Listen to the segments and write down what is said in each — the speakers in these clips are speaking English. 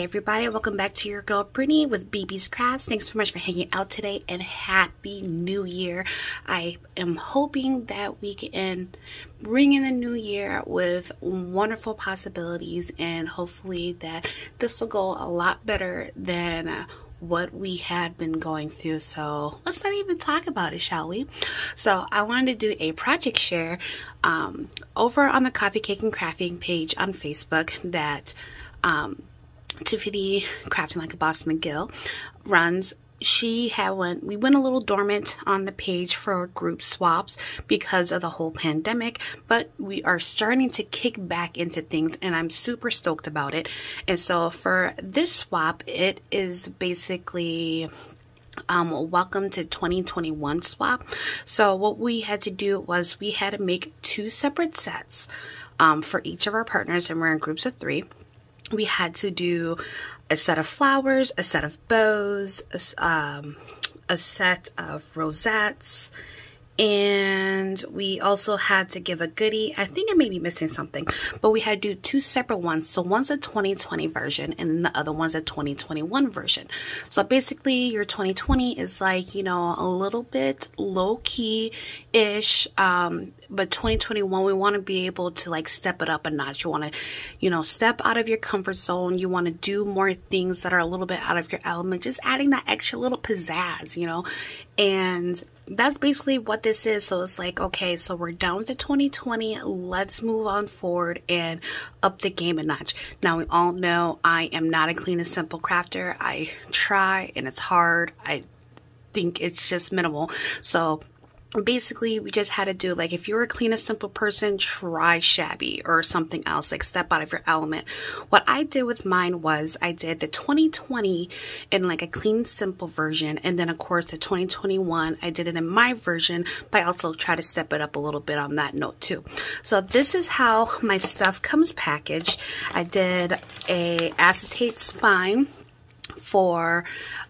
everybody, welcome back to your girl Brittany with BB's Crafts. Thanks so much for hanging out today and Happy New Year. I am hoping that we can bring in the new year with wonderful possibilities, and hopefully that this will go a lot better than what we had been going through. So let's not even talk about it, shall we? So I wanted to do a project share over on the Coffee Cake and Crafting page on Facebook that Tiffany Crafting Like a Boss McGill runs. We went a little dormant on the page for group swaps because of the whole pandemic, but we are starting to kick back into things and I'm super stoked about it. And so for this swap, it is basically welcome to 2021 swap. So what we had to do was we had to make two separate sets for each of our partners, and we're in groups of 3. We had to do a set of flowers, a set of bows, a set of rosettes, and we also had to give a goodie. I think I may be missing something, but we had to do 2 separate ones. So one's a 2020 version and the other one's a 2021 version. So basically your 2020 is like, you know, a little bit low-key-ish, but 2021, we want to be able to like step it up a notch. You want to, you know, step out of your comfort zone. You want to do more things that are a little bit out of your element, just adding that extra little pizzazz, you know, and that's basically what this is. So it's like, okay, so we're done with the 2020. Let's move on forward and up the game a notch. Now, we all know I am not a clean and simple crafter. I try and it's hard. I think it's just minimal. So basically we just had to do, like, if you're a clean and simple person, try shabby or something else, like step out of your element. What I did with mine was I did the 2020 in like a clean simple version, and then of course the 2021 I did it in my version, but I also try to step it up a little bit on that note too. So this is how my stuff comes packaged. I did a acetate spine for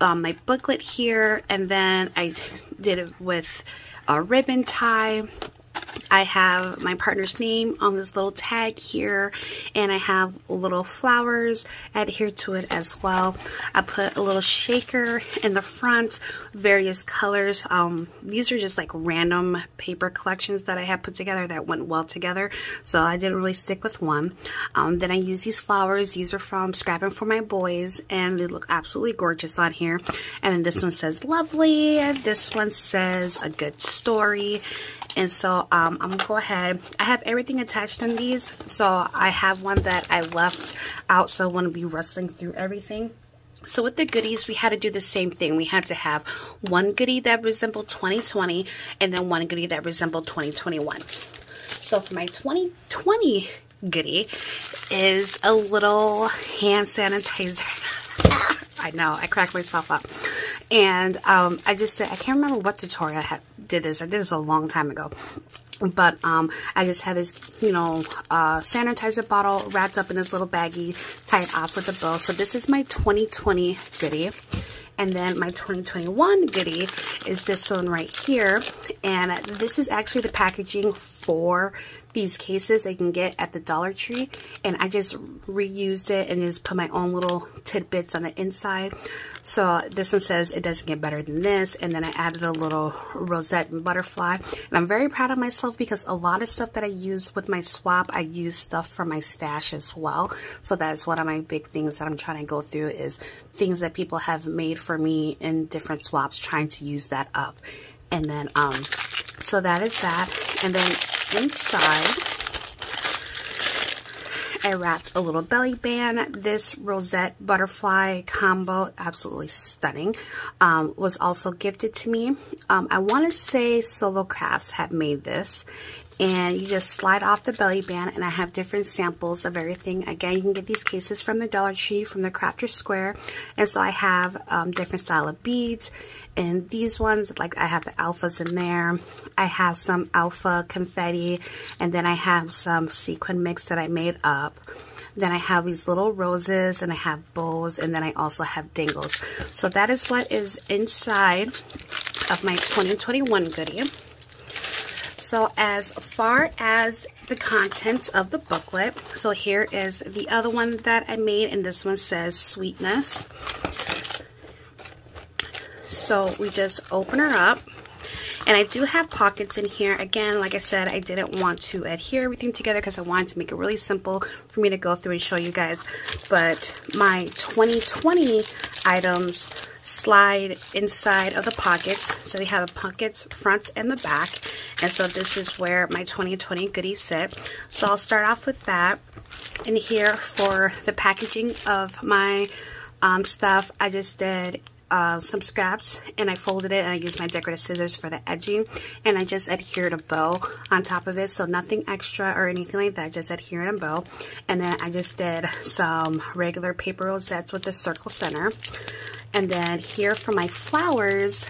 my booklet here, and then I did it with a ribbon tie. I have my partner's name on this little tag here, and I have little flowers adhered to it as well. I put a little shaker in the front, various colors. These are just like random paper collections that I have put together that went well together, so I didn't really stick with one. Then I use these flowers. These are from Scrapping for My Boys, and they look absolutely gorgeous on here. And then this one says lovely, this one says a good story. And so I'm gonna go ahead. I have everything attached in these, so I have one that I left out, so I want to be rustling through everything. So with the goodies, we had to do the same thing. We had to have one goodie that resembled 2020 and then one goodie that resembled 2021. So for my 2020 goodie is a little hand sanitizer. I know, I cracked myself up. And I can't remember what tutorial I did this. I did this a long time ago. But I just had this, you know, sanitizer bottle wrapped up in this little baggie, tied off with a bow. So this is my 2020 goodie. And then my 2021 goodie is this one right here. And this is actually the packaging for these cases they can get at the Dollar Tree, and I just reused it and just put my own little tidbits on the inside. So this one says it doesn't get better than this, and then I added a little rosette and butterfly. And I'm very proud of myself because a lot of stuff that I use with my swap, I use stuff from my stash as well. So that's one of my big things that I'm trying to go through, is things that people have made for me in different swaps, trying to use that up. And then so that is that. And then inside, I wrapped a little belly band. This rosette butterfly combo, absolutely stunning, was also gifted to me. I want to say Solo Crafts had made this, and you just slide off the belly band, and I have different samples of everything. Again, you can get these cases from the Dollar Tree, from the Crafter Square, and so I have different style of beads. And these ones, like, I have the alphas in there. I have some alpha confetti, and then I have some sequin mix that I made up. Then I have these little roses, and I have bows, and then I also have dingles. So that is what is inside of my 2021 goodie. So as far as the contents of the booklet, so here is the other one that I made, and this one says sweetness. So we just open her up, and I do have pockets in here. Again, like I said, I didn't want to adhere everything together because I wanted to make it really simple for me to go through and show you guys. But my 2020 items slide inside of the pockets, so they have the pockets front and the back, and so this is where my 2020 goodies sit. So I'll start off with that. And here for the packaging of my stuff, I just did some scraps, and I folded it, and I used my decorative scissors for the edging, and I just adhered a bow on top of it, so nothing extra or anything like that, just adhering a bow. And then I just did some regular paper rosettes with the circle center. And then here for my flowers,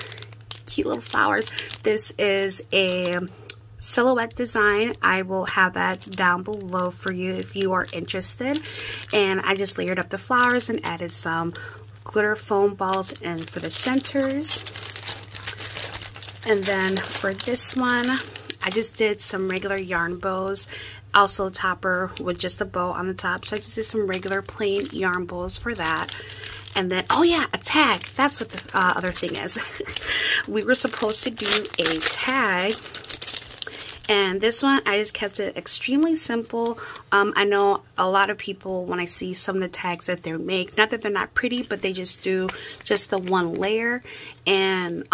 cute little flowers, this is a silhouette design. I will have that down below for you if you are interested. And I just layered up the flowers and added some glitter foam balls in for the centers. And then for this one, I just did some regular yarn bows, also a topper with just a bow on the top. So I just did some regular plain yarn bows for that. And then, oh yeah, a tag. That's what the other thing is. We were supposed to do a tag. And this one, I just kept it extremely simple. I know a lot of people, when I see some of the tags that they make, not that they're not pretty, but they just do just the one layer. And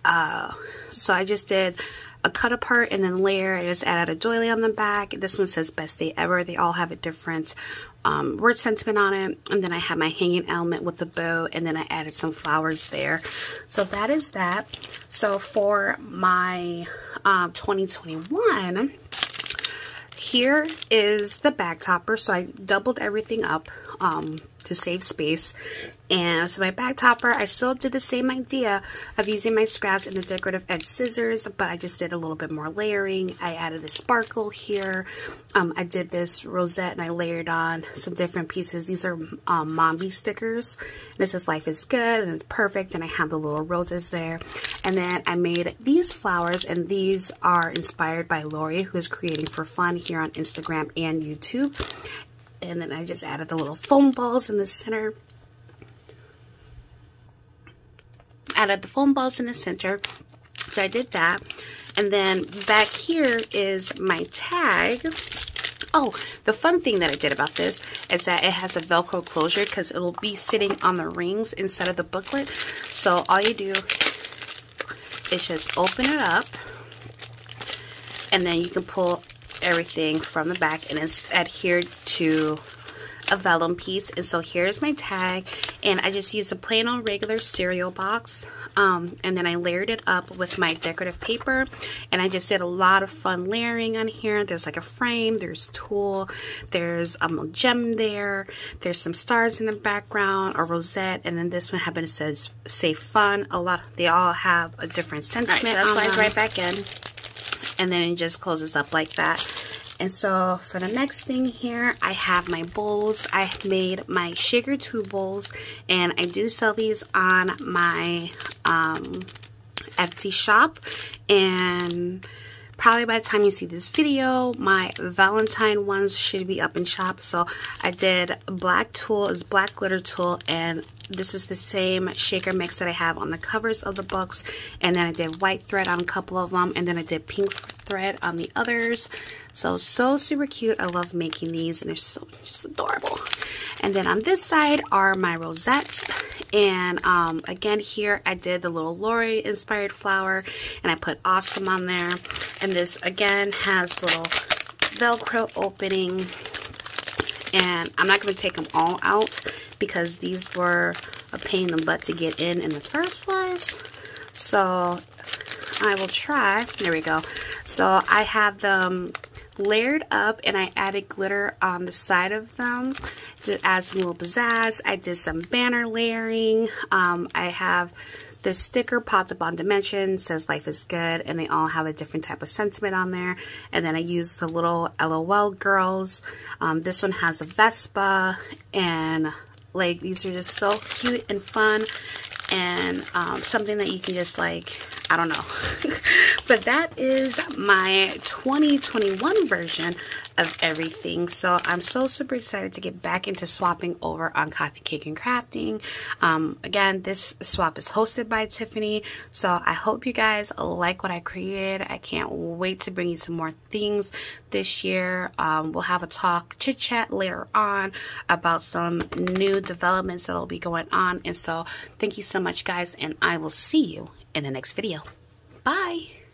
so I just did a cut apart and then layer. I just added a doily on the back. This one says best day ever. They all have a different word sentiment on it. And then I have my hanging element with the bow, and then I added some flowers there. So that is that. So for my 2021, here is the bag topper. So I doubled everything up to save space. And so my bag topper, I still did the same idea of using my scraps and the decorative edge scissors, but I just did a little bit more layering. I added a sparkle here. I did this rosette and I layered on some different pieces. These are Mombi stickers. This is Life is Good, and it's perfect, and I have the little roses there. And then I made these flowers, and these are inspired by Lori, who is creating for fun here on Instagram and YouTube. And then I just added the little foam balls in the center. Added the foam balls in the center. So I did that. And then back here is my tag. Oh, the fun thing that I did about this is that it has a Velcro closure because it'll be sitting on the rings instead of the booklet. So all you do is just open it up, and then you can pull everything from the back, and it's adhered to a vellum piece. And so here's my tag, and I just used a plain old regular cereal box, and then I layered it up with my decorative paper, and I just did a lot of fun layering on here. There's like a frame, there's tulle, there's a gem there, there's some stars in the background, a rosette, and then this one happens, says "Safe Fun." They all have a different sentiment. All right, so that slides right back in, and then it just closes up like that. And so for the next thing here, I have my bowls. I made my Sugar 2 bowls, and I do sell these on my Etsy shop. And probably by the time you see this video, my Valentine ones should be up in shop. So I did black tulle, is black glitter tulle, and this is the same shaker mix that I have on the covers of the books. And then I did white thread on a couple of them, and then I did pink thread on the others. So super cute. I love making these, and they're so just adorable. And then on this side are my rosettes. And again, here I did the little Lori inspired flower, and I put awesome on there. And this again has little Velcro opening. And I'm not going to take them all out because these were a pain in the butt to get in the first place. So I will try. There we go. So I have them layered up, and I added glitter on the side of them to add some little pizzazz. I did some banner layering. I have this sticker popped up on Dimension, says Life is Good, and they all have a different type of sentiment on there. And then I used the little LOL girls. This one has a Vespa, and like these are just so cute and fun, and something that you can just like I don't know. But that is my 2021 version of everything. So I'm so super excited to get back into swapping over on Coffee Cake and Crafting. Again, this swap is hosted by Tiffany, so I hope you guys like what I created. I can't wait to bring you some more things this year. We'll have a talk, chit chat later on about some new developments that will be going on. And so thank you so much, guys, and I will see you in the next video. Bye.